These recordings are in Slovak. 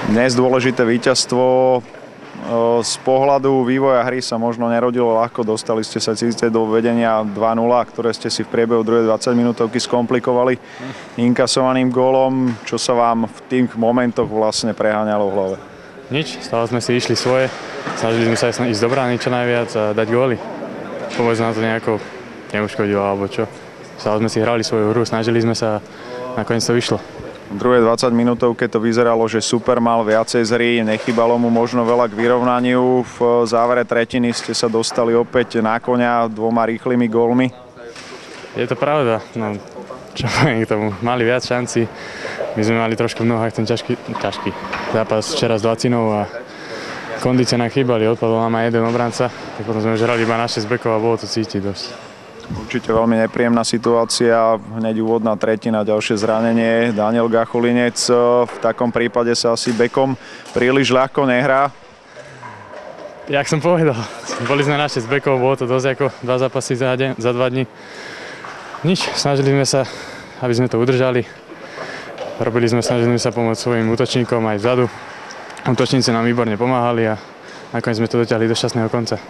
Dnes dôležité víťazstvo. Z pohľadu vývoja hry sa možno nerodilo ľahko. Dostali ste sa síce do vedenia 2-0, ktoré ste si v priebehu druhej 20 minútovky skomplikovali inkasovaným gólom. Čo sa vám v tých momentoch vlastne preháňalo v hlave? Nič, stále sme si išli svoje. Snažili sme sa ísť do brány čo najviac a dať góly. Vôbec nám to nejako neuškodilo alebo čo. Stále sme si hrali svoju hru, snažili sme sa a nakoniec to vyšlo. V druhej 20 minútovke to vyzeralo, že super mal viacej z hry, nechybalo mu možno veľa k vyrovnaniu. V závere tretiny ste sa dostali opäť na koňa 2 rýchlymi gólmi. Je to pravda, no čo poviem k tomu, mali viac šanci. My sme mali trošku v nohách ten ťažký zápas včera s Dlacinou a kondície nám chýbali, odpadol nám aj jeden obranca, tak potom sme už hrali iba na 6 bekov a bolo to cítiť dosť. Určite veľmi nepríjemná situácia, hneď úvodná tretina, ďalšie zranenie. Daniel Gachulinec v takom prípade sa asi bekom príliš ľahko nehrá. Jak som povedal, boli sme na 6 bekov, bolo to dosť ako 2 zápasy za 2 dní. Nič, snažili sme sa, aby sme to udržali. Snažili sme sa pomôcť svojim útočníkom aj vzadu. Útočníci nám výborne pomáhali a nakoniec sme to dotiahli do šťastného konca.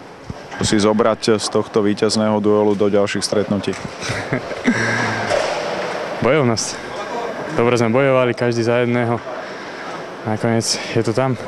Si zobrať z tohto víťazného duelu do ďalších stretnutí? Bojovnosť. Dobre sme bojovali, každý za jedného. Nakoniec je to tam.